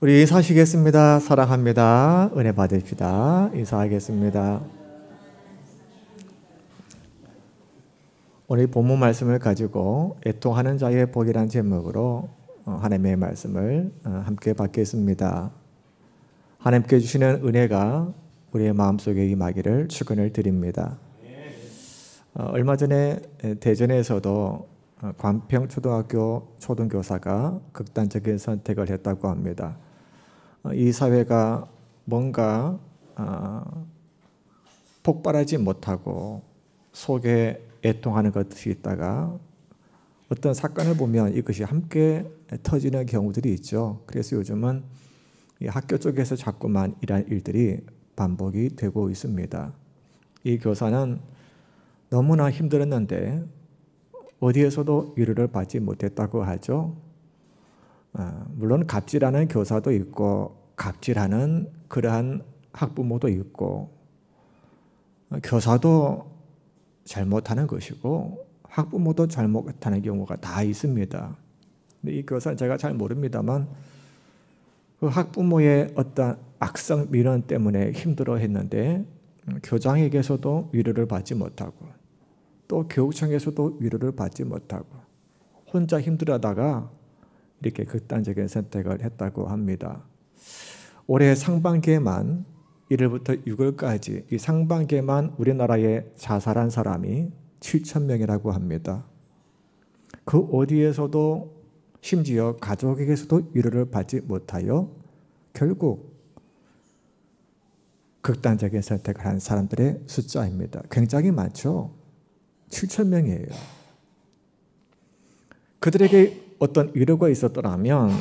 우리 인사하시겠습니다. 사랑합니다. 은혜 받으십시다. 인사하겠습니다. 오늘 본문 말씀을 가지고 애통하는 자의 복이란 제목으로 하나님의 말씀을 함께 받겠습니다. 하나님께 주시는 은혜가 우리의 마음속에 임하기를 축원을 드립니다. 얼마 전에 대전에서도 관평초등학교 초등교사가 극단적인 선택을 했다고 합니다. 이 사회가 뭔가 폭발하지 못하고 속에 애통하는 것이 있다가 어떤 사건을 보면 이것이 함께 터지는 경우들이 있죠. 그래서 요즘은 이 학교 쪽에서 자꾸만 이러한 일들이 반복이 되고 있습니다. 이 교사는 너무나 힘들었는데 어디에서도 위로를 받지 못했다고 하죠. 물론 갑질하는 교사도 있고 갑질하는 그러한 학부모도 있고 교사도 잘못하는 것이고 학부모도 잘못하는 경우가 다 있습니다. 근데 이 교사는 제가 잘 모릅니다만 그 학부모의 어떤 악성 미련 때문에 힘들어했는데 교장에게서도 위로를 받지 못하고 또 교육청에서도 위로를 받지 못하고 혼자 힘들어하다가 이렇게 극단적인 선택을 했다고 합니다. 올해 상반기에만 1월부터 6월까지 이 상반기에만 우리나라에 자살한 사람이 7,000명이라고 합니다. 그 어디에서도 심지어 가족에게서도 위로를 받지 못하여 결국 극단적인 선택을 한 사람들의 숫자입니다. 굉장히 많죠. 7,000명이에요. 그들에게 어떤 위로가 있었더라면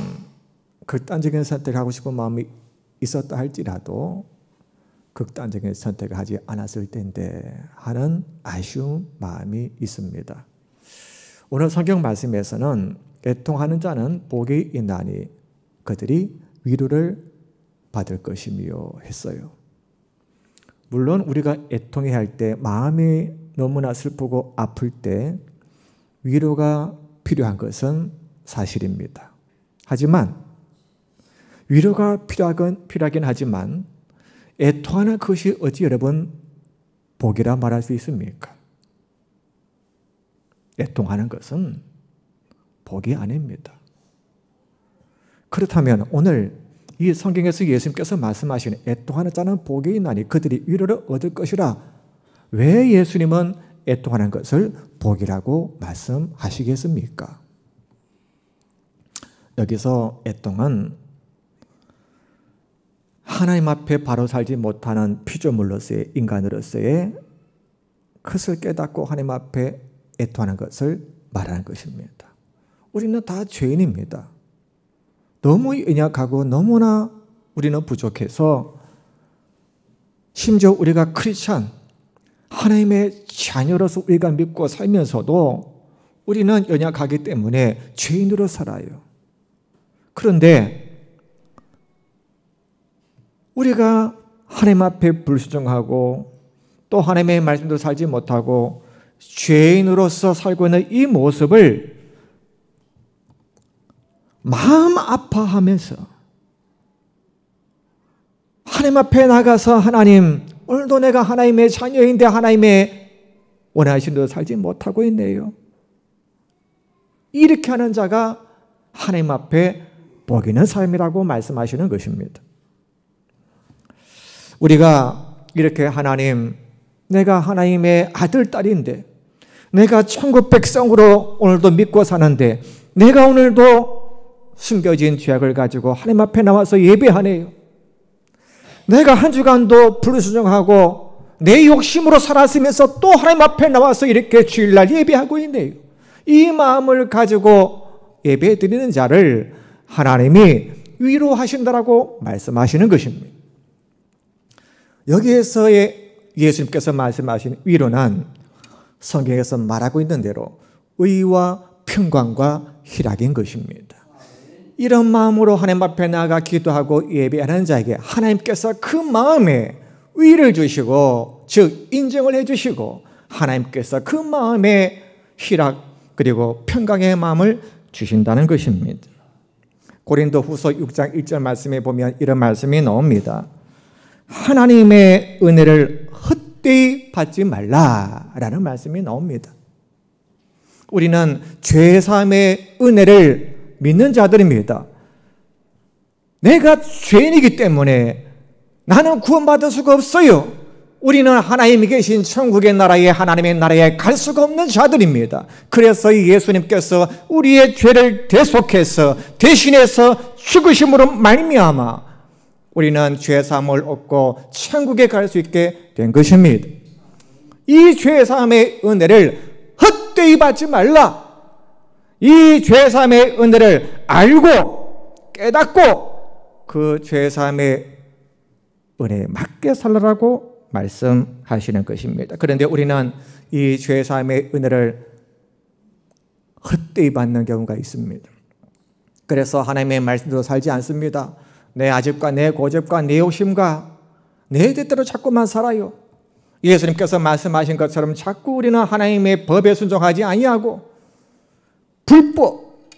극단적인 선택을 하고 싶은 마음이 있었다 할지라도 극단적인 선택을 하지 않았을 텐데 하는 아쉬운 마음이 있습니다. 오늘 성경 말씀에서는 애통하는 자는 복이 있나니 그들이 위로를 받을 것이며 했어요. 물론 우리가 애통해야 할 때 마음이 너무나 슬프고 아플 때 위로가 필요한 것은 사실입니다. 하지만 위로가 필요하긴 하지만 애통하는 것이 어찌 여러분 복이라 말할 수 있습니까? 애통하는 것은 복이 아닙니다. 그렇다면 오늘 이 성경에서 예수님께서 말씀하시는 애통하는 자는 복이 있나니 그들이 위로를 얻을 것이라 왜 예수님은 애통하는 것을 복이라고 말씀하시겠습니까? 여기서 애통은 하나님 앞에 바로 살지 못하는 피조물로서의 인간으로서의 것을 깨닫고 하나님 앞에 애통하는 것을 말하는 것입니다. 우리는 다 죄인입니다. 너무 연약하고 너무나 우리는 부족해서 심지어 우리가 크리스찬 하나님의 자녀로서 우리가 믿고 살면서도 우리는 연약하기 때문에 죄인으로 살아요. 그런데 우리가 하나님 앞에 불순종하고 또 하나님의 말씀도 살지 못하고 죄인으로서 살고 있는 이 모습을 마음 아파하면서 하나님 앞에 나가서 하나님 오늘도 내가 하나님의 자녀인데 하나님의 원하신 대로 살지 못하고 있네요. 이렇게 하는 자가 하나님 앞에 복 있는 삶이라고 말씀하시는 것입니다. 우리가 이렇게 하나님 내가 하나님의 아들 딸인데 내가 천국 백성으로 오늘도 믿고 사는데 내가 오늘도 숨겨진 죄악을 가지고 하나님 앞에 나와서 예배하네요. 내가 한 주간도 불순종하고 내 욕심으로 살았으면서 또 하나님 앞에 나와서 이렇게 주일날 예배하고 있네요. 이 마음을 가지고 예배 드리는 자를 하나님이 위로하신다라고 말씀하시는 것입니다. 여기에서의 예수님께서 말씀하신 위로는 성경에서 말하고 있는 대로 의와 평강과 희락인 것입니다. 이런 마음으로 하나님 앞에 나아가 기도하고 예배하는 자에게 하나님께서 그 마음에 위를 주시고 즉 인정을 해주시고 하나님께서 그 마음에 희락 그리고 평강의 마음을 주신다는 것입니다. 고린도후서 6장 1절 말씀에 보면 이런 말씀이 나옵니다. 하나님의 은혜를 헛되이 받지 말라라는 말씀이 나옵니다. 우리는 죄사함의 은혜를 믿는 자들입니다. 내가 죄인이기 때문에 나는 구원받을 수가 없어요. 우리는 하나님이 계신 천국의 나라에, 하나님의 나라에 갈 수가 없는 자들입니다. 그래서 예수님께서 우리의 죄를 대속해서 대신해서 죽으심으로 말미암아 우리는 죄사함을 얻고 천국에 갈 수 있게 된 것입니다. 이 죄사함의 은혜를 헛되이 받지 말라. 이 죄사함의 은혜를 알고 깨닫고 그 죄사함의 은혜에 맞게 살라라고 말씀하시는 것입니다. 그런데 우리는 이 죄사함의 은혜를 헛되이 받는 경우가 있습니다. 그래서 하나님의 말씀대로 살지 않습니다. 내 아집과 내 고집과 내 욕심과 내 뜻대로 자꾸만 살아요. 예수님께서 말씀하신 것처럼 자꾸 우리는 하나님의 법에 순종하지 아니하고 불법,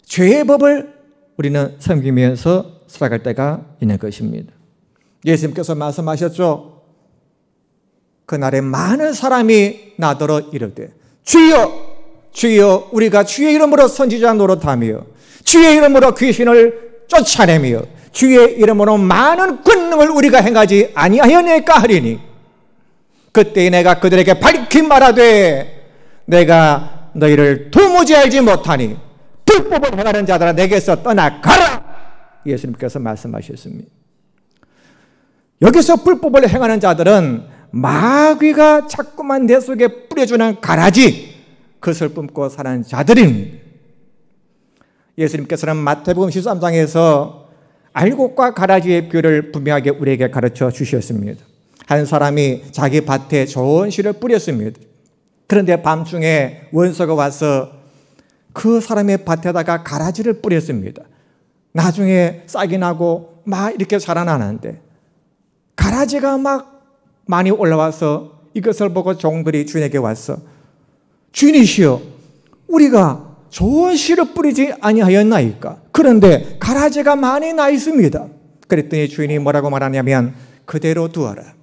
죄의 법을 우리는 섬기면서 살아갈 때가 있는 것입니다. 예수님께서 말씀하셨죠. 그날에 많은 사람이 나더러 이르되 주여 주여 우리가 주의 이름으로 선지자 노릇하며 주의 이름으로 귀신을 쫓아내며 주의 이름으로 많은 권능을 우리가 행하지 아니하였나이까 하리니 그때 내가 그들에게 밝히 말하되 내가 너희를 도무지 알지 못하니 불법을 행하는 자들아 내게서 떠나가라. 예수님께서 말씀하셨습니다. 여기서 불법을 행하는 자들은 마귀가 자꾸만 내 속에 뿌려주는 가라지, 그것을 뿜고 사는 자들입니다. 예수님께서는 마태복음 13장에서 알곡과 가라지의 비유를 분명하게 우리에게 가르쳐 주셨습니다. 한 사람이 자기 밭에 좋은 씨를 뿌렸습니다. 그런데 밤중에 원수가 와서 그 사람의 밭에다가 가라지를 뿌렸습니다. 나중에 싹이 나고 막 이렇게 자라나는데 가라지가 막 많이 올라와서 이것을 보고 종들이 주인에게 왔어. 주인이시여, 우리가 좋은 씨를 뿌리지 아니하였나이까? 그런데 가라지가 많이 나 있습니다. 그랬더니 주인이 뭐라고 말하냐면 그대로 두어라.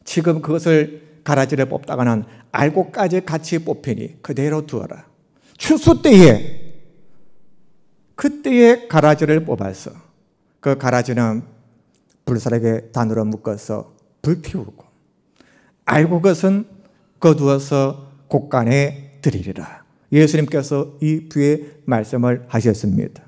지금 그것을 가라지를 뽑다가는 알곡까지 같이 뽑히니 그대로 두어라. 추수 때에 그때에 가라지를 뽑아서 그 가라지는 불사르게 단으로 묶어서 불 피우고 알곡것은 거두어서 곡간에 드리리라. 예수님께서 이 비유의 말씀을 하셨습니다.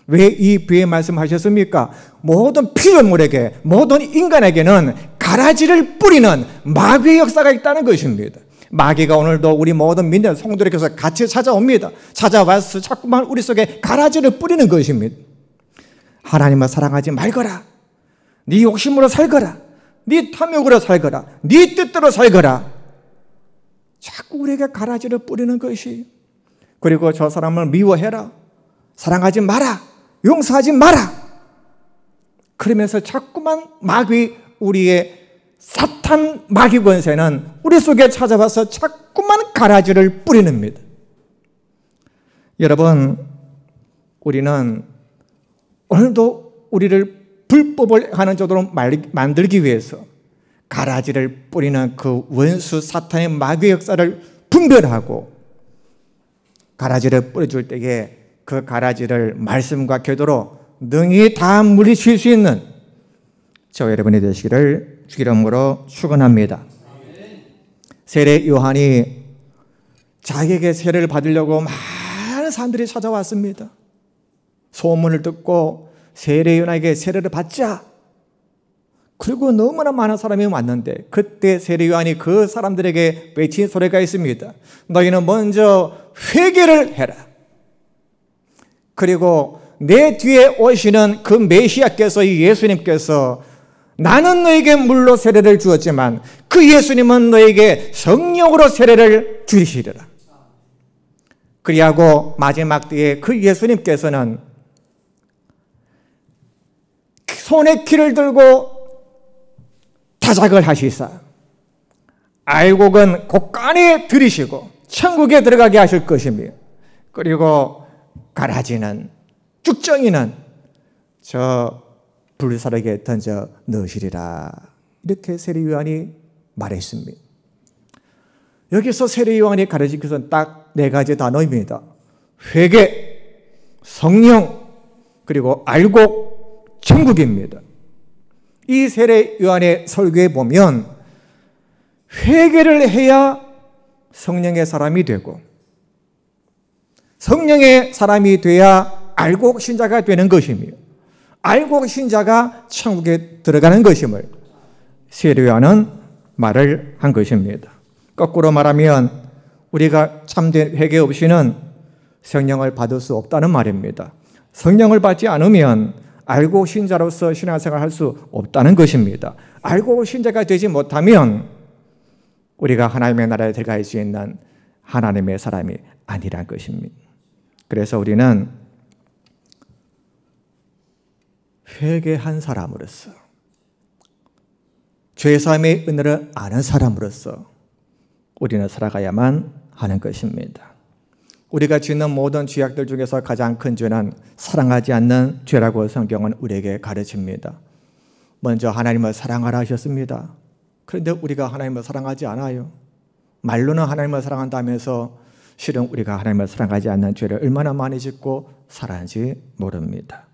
왜 이 비유의 말씀하셨습니까? 모든 피조물에게, 모든 인간에게는 가라지를 뿌리는 마귀의 역사가 있다는 것입니다. 마귀가 오늘도 우리 모든 믿는 성도들에게서 같이 찾아옵니다. 찾아와서 자꾸만 우리 속에 가라지를 뿌리는 것입니다. 하나님을 사랑하지 말거라. 네 욕심으로 살거라. 네 탐욕으로 살거라. 네 뜻대로 살거라. 자꾸 우리에게 가라지를 뿌리는 것이. 그리고 저 사람을 미워해라. 사랑하지 마라. 용서하지 마라. 그러면서 자꾸만 마귀, 우리의 사탄 마귀 권세는 우리 속에 찾아와서 자꾸만 가라지를 뿌리는입니다. 여러분, 우리는 오늘도 우리를 불법을 하는 자로 만들기 위해서 가라지를 뿌리는 그 원수 사탄의 마귀의 역사를 분별하고 가라지를 뿌려줄 때에 그 가라지를 말씀과 기도로 능히 다 물리칠 수 있는 저와 여러분이 되시기를 주 이름으로 축원합니다. 세례 요한이 자기에게 세례를 받으려고 많은 사람들이 찾아왔습니다. 소문을 듣고 세례 요한에게 세례를 받자. 그리고 너무나 많은 사람이 왔는데 그때 세례 요한이 그 사람들에게 외친 소리가 있습니다. 너희는 먼저 회개를 해라. 그리고 내 뒤에 오시는 그 메시아께서, 이 예수님께서 나는 너에게 물로 세례를 주었지만 그 예수님은 너에게 성령으로 세례를 주시리라. 그리하고 마지막 때에 그 예수님께서는 손에 키를 들고 타작을 하시사 알곡은 곡간에 들이시고 천국에 들어가게 하실 것이며 그리고 가라지는 쭉정이는 저 불사르게 던져 넣으시리라. 이렇게 세례요한이 말했습니다. 여기서 세례요한이 가르친 것은 딱 네 가지 단어입니다. 회개, 성령, 그리고 알곡, 천국입니다. 이 세례요한의 설교에 보면 회개를 해야 성령의 사람이 되고 성령의 사람이 돼야 알곡 신자가 되는 것이며 알곡 신자가 천국에 들어가는 것임을 세례요한은 말을 한 것입니다. 거꾸로 말하면 우리가 참된 회개 없이는 성령을 받을 수 없다는 말입니다. 성령을 받지 않으면 알곡 신자로서 신앙생활을 할 수 없다는 것입니다. 알곡 신자가 되지 못하면 우리가 하나님의 나라에 들어갈 수 있는 하나님의 사람이 아니란 것입니다. 그래서 우리는 회개한 사람으로서 죄사함의 은혜를 아는 사람으로서 우리는 살아가야만 하는 것입니다. 우리가 짓는 모든 죄악들 중에서 가장 큰 죄는 사랑하지 않는 죄라고 성경은 우리에게 가르칩니다. 먼저 하나님을 사랑하라 하셨습니다. 그런데 우리가 하나님을 사랑하지 않아요. 말로는 하나님을 사랑한다면서 실은 우리가 하나님을 사랑하지 않는 죄를 얼마나 많이 짓고 살았는지 모릅니다.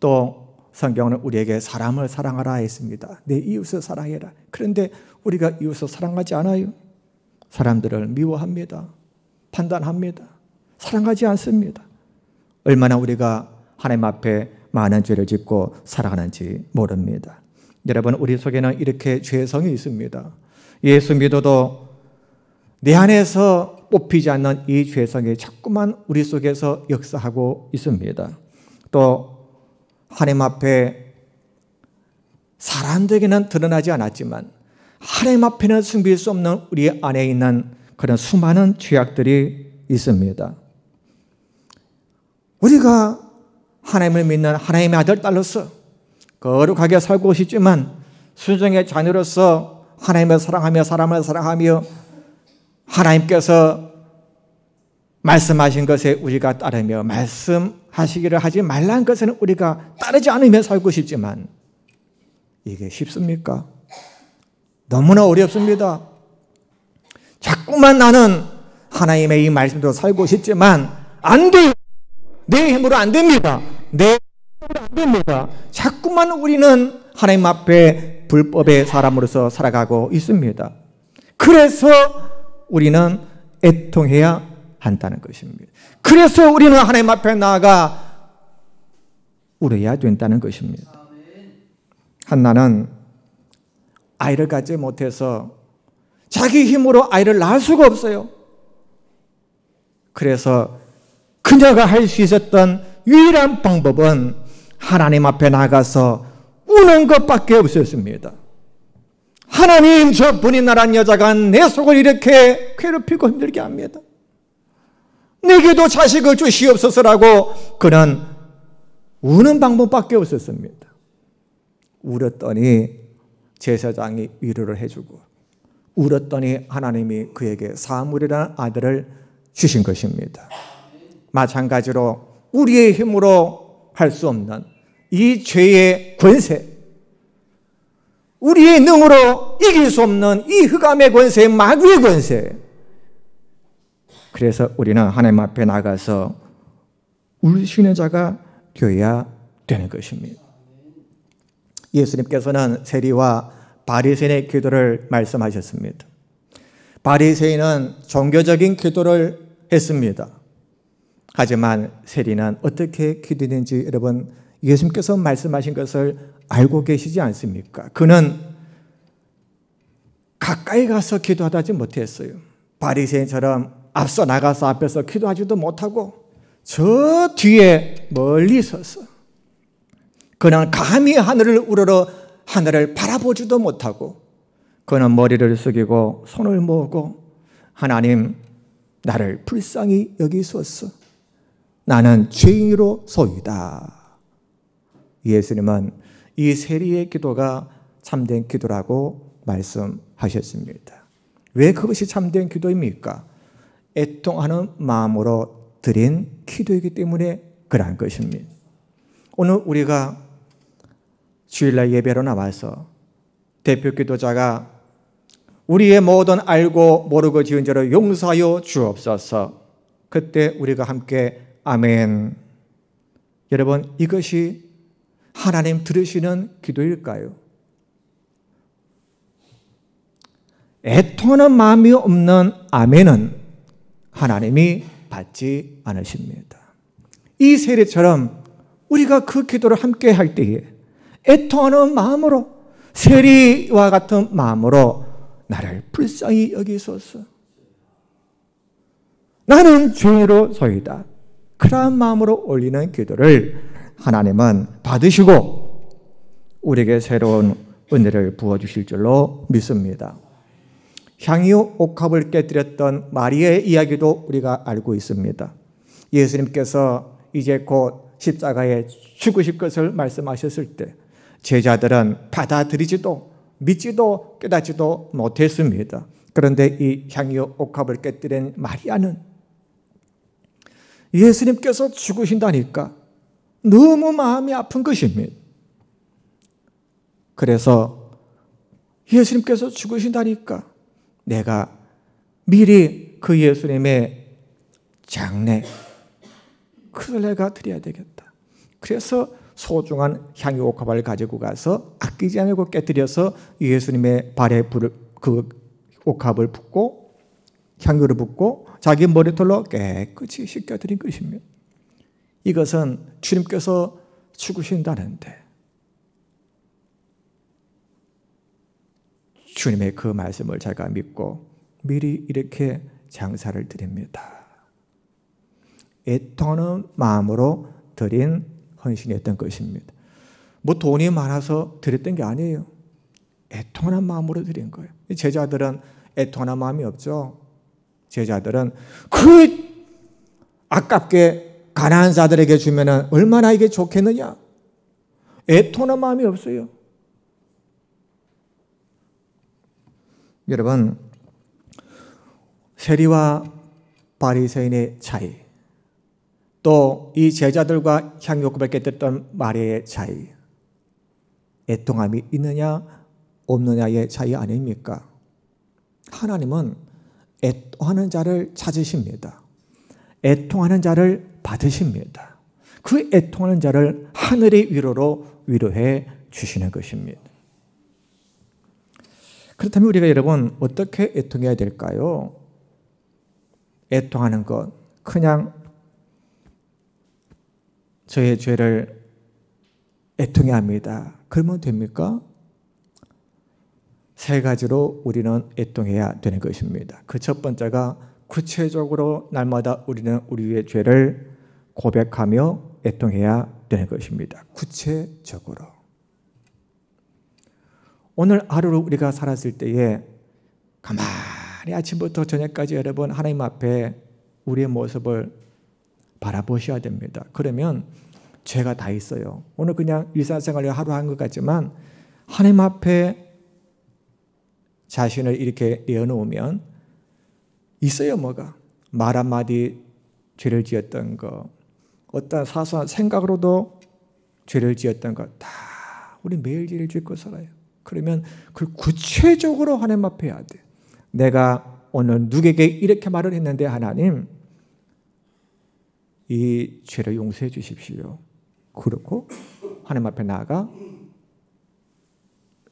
또 성경은 우리에게 사람을 사랑하라 했습니다. 내 이웃을 사랑해라. 그런데 우리가 이웃을 사랑하지 않아요. 사람들을 미워합니다. 판단합니다. 사랑하지 않습니다. 얼마나 우리가 하나님 앞에 많은 죄를 짓고 살아가는지 모릅니다. 여러분, 우리 속에는 이렇게 죄성이 있습니다. 예수 믿어도 내 안에서 뽑히지 않는 이 죄성이 자꾸만 우리 속에서 역사하고 있습니다. 또 하나님 앞에 사람들에게는 드러나지 않았지만 하나님 앞에는 숨길 수 없는 우리 안에 있는 그런 수많은 죄악들이 있습니다. 우리가 하나님을 믿는 하나님의 아들, 딸로서 거룩하게 살고 싶지만 순종의 자녀로서 하나님을 사랑하며 사람을 사랑하며 하나님께서 말씀하신 것에 우리가 따르며 말씀하시기를 하지 말라는 것에는 우리가 따르지 않으며 살고 싶지만 이게 쉽습니까? 너무나 어렵습니다. 자꾸만 나는 하나님의 이 말씀대로 살고 싶지만 안 돼요. 내 힘으로 안 됩니다. 내 힘으로 안 됩니다. 자꾸만 우리는 하나님 앞에 불법의 사람으로서 살아가고 있습니다. 그래서 우리는 애통해야 한다는 것입니다. 그래서 우리는 하나님 앞에 나아가 울어야 된다는 것입니다. 한나는 아이를 갖지 못해서 자기 힘으로 아이를 낳을 수가 없어요. 그래서 그녀가 할 수 있었던 유일한 방법은 하나님 앞에 나가서 우는 것밖에 없었습니다. 하나님, 저 분이 나란 여자가 내 속을 이렇게 괴롭히고 힘들게 합니다. 내게도 자식을 주시옵소서라고 그는 우는 방법밖에 없었습니다. 울었더니 제사장이 위로를 해주고 울었더니 하나님이 그에게 사무엘이라는 아들을 주신 것입니다. 마찬가지로 우리의 힘으로 할 수 없는 이 죄의 권세, 우리의 능으로 이길 수 없는 이 흑암의 권세, 마귀의 권세, 그래서 우리는 하나님 앞에 나가서 울시는 자가 되어야 되는 것입니다. 예수님께서는 세리와 바리새인의 기도를 말씀하셨습니다. 바리새인은 종교적인 기도를 했습니다. 하지만 세리는 어떻게 기도했는지 여러분 예수님께서 말씀하신 것을 알고 계시지 않습니까? 그는 가까이 가서 기도하지 못했어요. 바리새인처럼 앞서 나가서 앞에서 기도하지도 못하고 저 뒤에 멀리 서서 그는 감히 하늘을 우러러 하늘을 바라보지도 못하고 그는 머리를 숙이고 손을 모으고 하나님, 나를 불쌍히 여기소서. 나는 죄인으로 소이다. 예수님은 이 세리의 기도가 참된 기도라고 말씀하셨습니다. 왜 그것이 참된 기도입니까? 애통하는 마음으로 드린 기도이기 때문에 그러한 것입니다. 오늘 우리가 주일날 예배로 나와서 대표 기도자가 우리의 모든 알고 모르고 지은 죄를 용서하여 주옵소서. 그때 우리가 함께 아멘. 여러분, 이것이 하나님 들으시는 기도일까요? 애통하는 마음이 없는 아멘은 하나님이 받지 않으십니다. 이 세리처럼 우리가 그 기도를 함께 할 때에 애통하는 마음으로, 세리와 같은 마음으로 나를 불쌍히 여기소서. 나는 죄인으로소이다. 그러한 마음으로 올리는 기도를 하나님은 받으시고 우리에게 새로운 은혜를 부어주실 줄로 믿습니다. 향유 옥합을 깨뜨렸던 마리아의 이야기도 우리가 알고 있습니다. 예수님께서 이제 곧 십자가에 죽으실 것을 말씀하셨을 때 제자들은 받아들이지도 믿지도 깨닫지도 못했습니다. 그런데 이 향유 옥합을 깨뜨린 마리아는 예수님께서 죽으신다니까 너무 마음이 아픈 것입니다. 그래서 예수님께서 죽으신다니까 내가 미리 그 예수님의 장례 그걸 내가 드려야 되겠다. 그래서 소중한 향유 옥합을 가지고 가서 아끼지 않고 깨뜨려서 예수님의 발에 그 옥합을 붓고 향유를 붓고 자기 머리털로 깨끗이 씻겨드린 것입니다. 이것은 주님께서 죽으신다는데 주님의 그 말씀을 제가 믿고 미리 이렇게 장사를 드립니다. 애통하는 마음으로 드린 헌신이었던 것입니다. 뭐 돈이 많아서 드렸던 게 아니에요. 애통하는 마음으로 드린 거예요. 제자들은 애통하는 마음이 없죠. 제자들은 그 아깝게 가난한 자들에게 주면 얼마나 이게 좋겠느냐. 애통하는 마음이 없어요. 여러분, 세리와 바리새인의 차이, 또 이 제자들과 향유옥합을 깨뜨렸던 마리아의 차이, 애통함이 있느냐 없느냐의 차이 아닙니까? 하나님은 애통하는 자를 찾으십니다. 애통하는 자를 받으십니다. 그 애통하는 자를 하늘의 위로로 위로해 주시는 것입니다. 그렇다면 우리가 여러분 어떻게 애통해야 될까요? 애통하는 것, 그냥 저의 죄를 애통해야 합니다. 그러면 됩니까? 세 가지로 우리는 애통해야 되는 것입니다. 그 첫 번째가 구체적으로 날마다 우리는 우리의 죄를 고백하며 애통해야 되는 것입니다. 구체적으로. 오늘 하루를 우리가 살았을 때에 가만히 아침부터 저녁까지 여러분 하나님 앞에 우리의 모습을 바라보셔야 됩니다. 그러면 죄가 다 있어요. 오늘 그냥 일상생활을 하루 한 것 같지만 하나님 앞에 자신을 이렇게 내어놓으면 있어요. 뭐가 말 한마디 죄를 지었던 거, 어떤 사소한 생각으로도 죄를 지었던 거 다 우리 매일 죄를 짓고 살아요. 그러면 그걸 구체적으로 하나님 앞에 해야 돼. 내가 오늘 누구에게 이렇게 말을 했는데 하나님 이 죄를 용서해 주십시오. 그렇고 하나님 앞에 나아가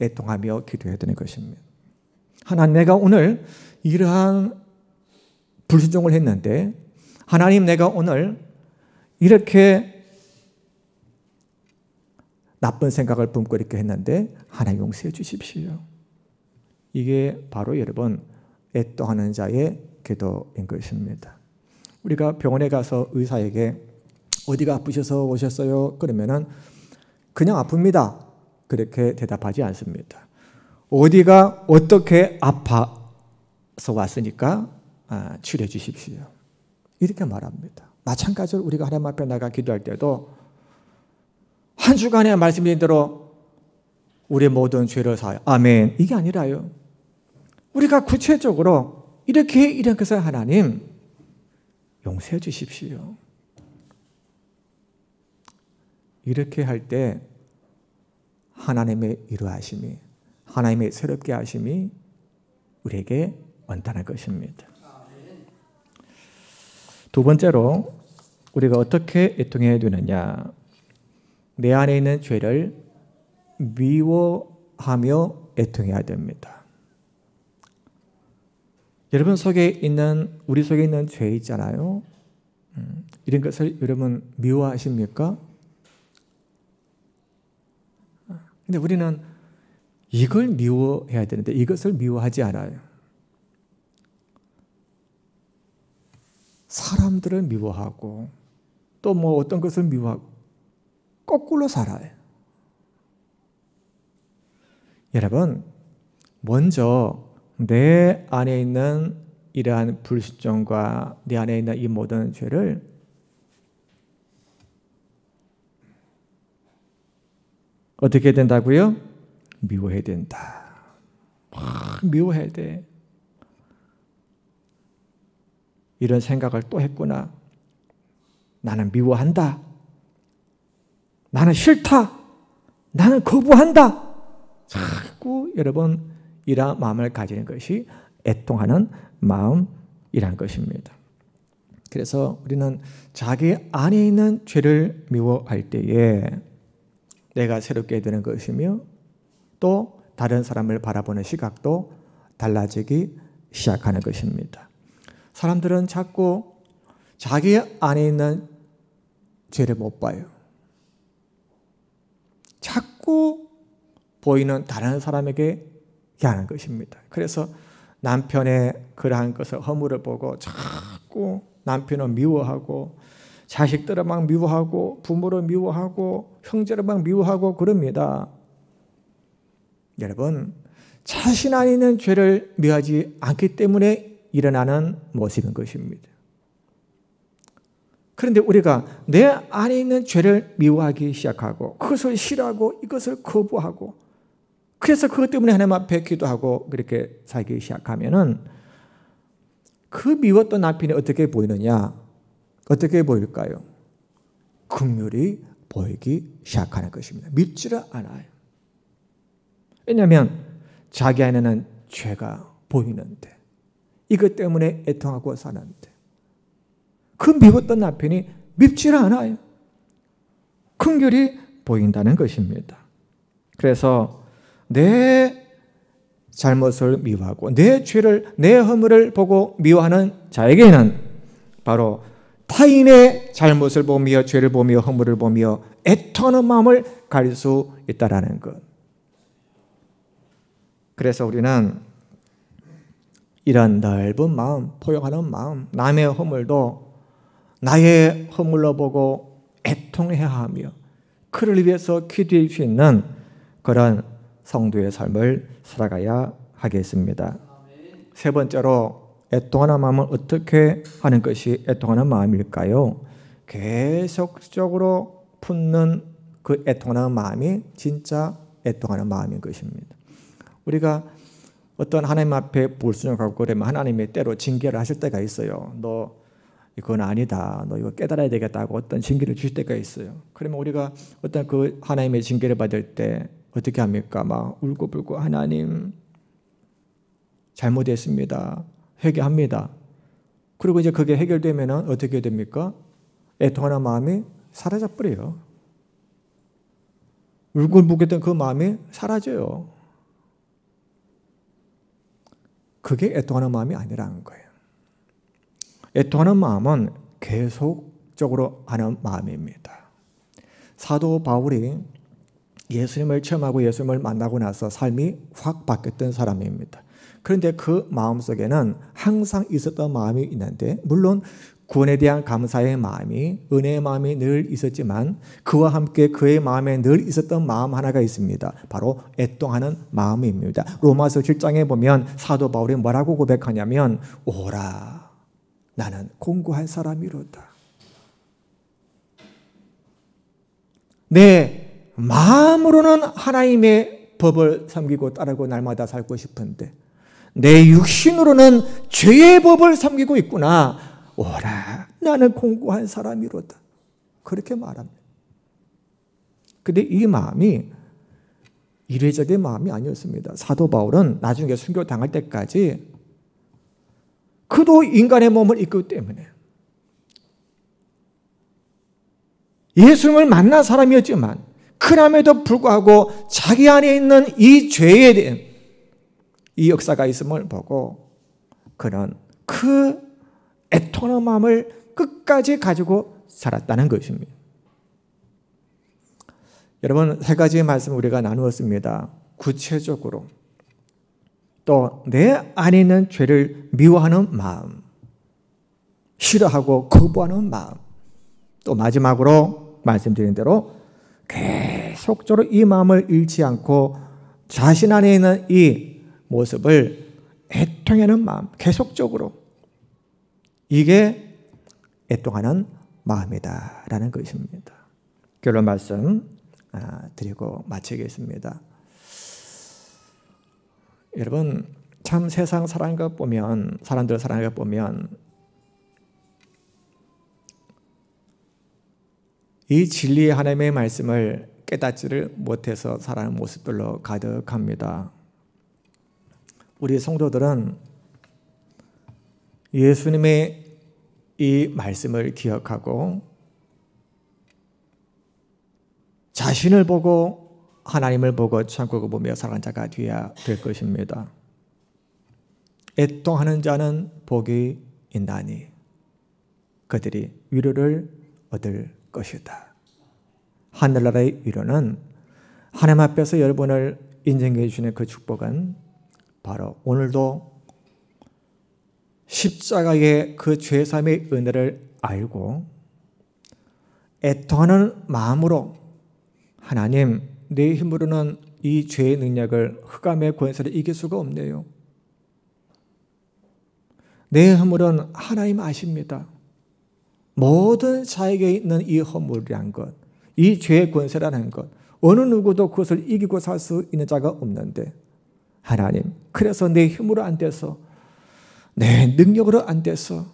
애통하며 기도해야 되는 것입니다. 하나님, 내가 오늘 이러한 불순종을 했는데 하나님, 내가 오늘 이렇게 나쁜 생각을 품고 이렇게 했는데 하나님 용서해 주십시오. 이게 바로 여러분 애통하는 자의 기도인 것입니다. 우리가 병원에 가서 의사에게 어디가 아프셔서 오셨어요? 그러면은 그냥 아픕니다. 그렇게 대답하지 않습니다. 어디가 어떻게 아파서 왔으니까 치료해 주십시오. 이렇게 말합니다. 마찬가지로 우리가 하나님 앞에 나가 기도할 때도 한 주간에 말씀드린 대로 우리의 모든 죄를 사하여 아멘 이게 아니라요. 우리가 구체적으로 이렇게 것을 하나님 용서해 주십시오. 이렇게 할 때 하나님의 이루하심이, 하나님의 새롭게 하심이 우리에게 원단할 것입니다. 두 번째로 우리가 어떻게 애통해야 되느냐? 내 안에 있는 죄를 미워하며 애통해야 됩니다. 여러분 속에 있는, 우리 속에 있는 죄 있잖아요. 이런 것을 여러분 미워하십니까? 근데 우리는 이걸 미워해야 되는데 이것을 미워하지 않아요. 사람들을 미워하고 또 뭐 어떤 것을 미워하고 거꾸로 살아요. 여러분, 먼저 내 안에 있는 이러한 불순종과 내 안에 있는 이 모든 죄를 어떻게 된다고요? 미워해야 된다. 미워해야 돼. 이런 생각을 또 했구나. 나는 미워한다. 나는 싫다. 나는 거부한다. 자꾸 여러분 이러한 마음을 가지는 것이 애통하는 마음이란 것입니다. 그래서 우리는 자기 안에 있는 죄를 미워할 때에 내가 새롭게 되는 것이며 또 다른 사람을 바라보는 시각도 달라지기 시작하는 것입니다. 사람들은 자꾸 자기 안에 있는 죄를 못 봐요. 자꾸 보이는 다른 사람에게 하는 것입니다. 그래서 남편의 그러한 것을 허물을 보고 자꾸 남편을 미워하고 자식들을 막 미워하고 부모를 미워하고 형제를 막 미워하고 그럽니다. 여러분, 자신 안에 있는 죄를 미워하지 않기 때문에 일어나는 모습인 것입니다. 그런데 우리가 내 안에 있는 죄를 미워하기 시작하고 그것을 싫어하고 이것을 거부하고 그래서 그것 때문에 하나님 앞에 기도하고 그렇게 살기 시작하면은 그 미웠던 남편이 어떻게 보이느냐? 어떻게 보일까요? 긍휼이 보이기 시작하는 것입니다. 밉지를 않아요. 왜냐하면 자기 안에는 죄가 보이는데 이것 때문에 애통하고 사는데 그 미웠던 남편이 밉지를 않아요. 긍휼이 보인다는 것입니다. 그래서 내 잘못을 미워하고 내 죄를, 내 허물을 보고 미워하는 자에게는 바로 타인의 잘못을 보며 죄를 보며 허물을 보며 애통하는 마음을 가질 수 있다는 것. 그래서 우리는 이런 넓은 마음, 포용하는 마음, 남의 허물도 나의 허물로 보고 애통해야 하며 그를 위해서 기도할 수 있는 그런 성도의 삶을 살아가야 하겠습니다. 세 번째로 애통하는 마음은 어떻게 하는 것이 애통하는 마음일까요? 계속적으로 품는 그 애통하는 마음이 진짜 애통하는 마음인 것입니다. 우리가 어떤 하나님 앞에 불순종하고 그러면 하나님이 때로 징계를 하실 때가 있어요. 너 이건 아니다. 너 이거 깨달아야 되겠다고 어떤 징계를 주실 때가 있어요. 그러면 우리가 어떤 그 하나님의 징계를 받을 때 어떻게 합니까? 막 울고불고 하나님 잘못했습니다. 회개합니다. 그리고 이제 그게 해결되면 어떻게 됩니까? 애통하는 마음이 사라져버려요. 울고불고했던 그 마음이 사라져요. 그게 애통하는 마음이 아니라는 거예요. 애통하는 마음은 계속적으로 하는 마음입니다. 사도 바울이 예수님을 체험하고 예수님을 만나고 나서 삶이 확 바뀌었던 사람입니다. 그런데 그 마음속에는 항상 있었던 마음이 있는데 물론 구원에 대한 감사의 마음이, 은혜의 마음이 늘 있었지만 그와 함께 그의 마음에 늘 있었던 마음 하나가 있습니다. 바로 애통하는 마음입니다. 로마서 7장에 보면 사도 바울이 뭐라고 고백하냐면 오라 나는 공고한 사람이로다. 내 마음으로는 하나님의 법을 섬기고 따르고 날마다 살고 싶은데 내 육신으로는 죄의 법을 섬기고 있구나. 오라 나는 공고한 사람이로다. 그렇게 말합니다. 근데 이 마음이 이례적인 마음이 아니었습니다. 사도 바울은 나중에 순교 당할 때까지 그도 인간의 몸을 입기 때문에 예수님을 만난 사람이었지만 그럼에도 불구하고 자기 안에 있는 이 죄에 대한 이 역사가 있음을 보고 그는 그 애통하는 마음을 끝까지 가지고 살았다는 것입니다. 여러분, 세 가지의 말씀을 우리가 나누었습니다. 구체적으로 또 내 안에 있는 죄를 미워하는 마음, 싫어하고 거부하는 마음, 또 마지막으로 말씀드린 대로 계속적으로 이 마음을 잃지 않고 자신 안에 있는 이 모습을 애통하는 마음, 계속적으로 이게 애통하는 마음이다라는 것입니다. 결론 말씀 드리고 마치겠습니다. 여러분, 참 세상 사람들 보면 이 진리의 하나님의 말씀을 깨닫지를 못해서 살아가는 모습들로 가득합니다. 우리 성도들은 예수님의 이 말씀을 기억하고 자신을 보고 하나님을 보고 천국을 보며 살아가는 자가 되어야 될 것입니다. 애통하는 자는 복이 있나니 그들이 위로를 얻을 것이다. 하늘나라의 위로는 하나님 앞에서 여러분을 인정해 주시는 그 축복은 바로 오늘도 십자가의 그 죄사함의 은혜를 알고 애통하는 마음으로 하나님, 내 힘으로는 이 죄의 능력을 흑암의 권세를 이길 수가 없네요. 내 허물은 하나님 아십니다. 모든 자에게 있는 이 허물이란 것, 이 죄의 권세라는 것, 어느 누구도 그것을 이기고 살 수 있는 자가 없는데 하나님, 그래서 내 힘으로 안 돼서 내 능력으로 안 돼서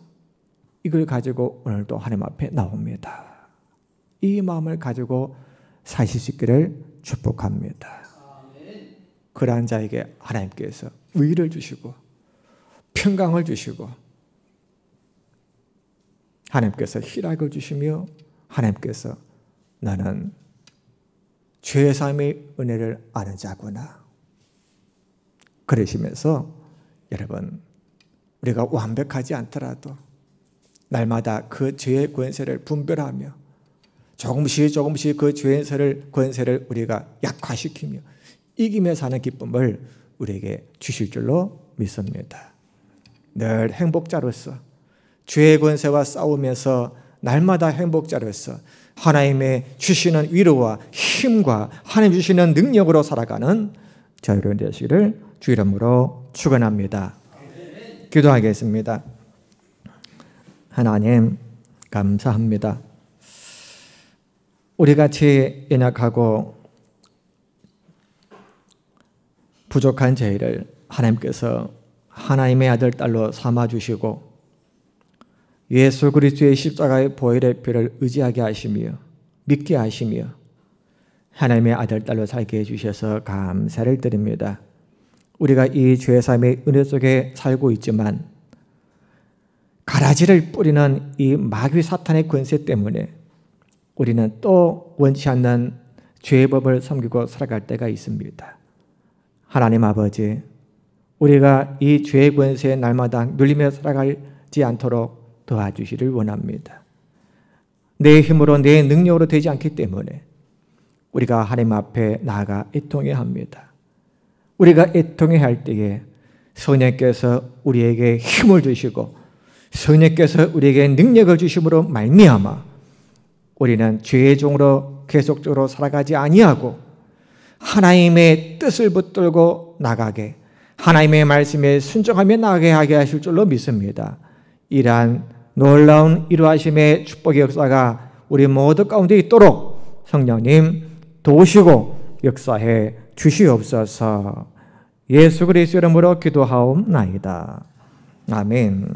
이걸 가지고 오늘도 하나님 앞에 나옵니다. 이 마음을 가지고 사실 수 있기를 축복합니다. 그러한 자에게 하나님께서 의를 주시고 평강을 주시고 하나님께서 희락을 주시며 하나님께서 나는 죄사함의 은혜를 아는 자구나 그러시면서 여러분, 우리가 완벽하지 않더라도 날마다 그 죄의 권세를 분별하며 조금씩 그 죄의 권세를 우리가 약화시키며 이기며 사는 기쁨을 우리에게 주실 줄로 믿습니다. 늘 행복자로서 죄의 권세와 싸우면서 날마다 행복자로서 하나님의 주시는 위로와 힘과 하나님 주시는 능력으로 살아가는 저희들 되시기를 주 이름으로 축원합니다. 기도하겠습니다. 하나님 감사합니다. 우리같이 연약하고 부족한 저희를 하나님께서 하나님의 아들 딸로 삼아주시고 예수 그리스도의 십자가의 보혈의 피를 의지하게 하시며 믿게 하시며 하나님의 아들 딸로 살게 해주셔서 감사를 드립니다. 우리가 이 죄사함의 은혜 속에 살고 있지만 가라지를 뿌리는 이 마귀 사탄의 권세 때문에 우리는 또 원치 않는 죄의 법을 섬기고 살아갈 때가 있습니다. 하나님 아버지, 우리가 이 죄의 권세에 날마다 눌리며 살아가지 않도록 도와주시를 원합니다. 내 힘으로 내 능력으로 되지 않기 때문에 우리가 하나님 앞에 나아가 애통해야 합니다. 우리가 애통해야 할 때에 성령께서 우리에게 힘을 주시고 성령께서 우리에게 능력을 주심으로 말미암아 우리는 죄의 종으로 계속적으로 살아가지 아니하고 하나님의 뜻을 붙들고 나가게 하나님의 말씀에 순종하며 나가게 하게 하실 줄로 믿습니다. 이러한 놀라운 이루하심의 축복의 역사가 우리 모두 가운데 있도록 성령님 도우시고 역사해 주시옵소서. 예수 그리스도 이름으로 기도하옵나이다. 아멘.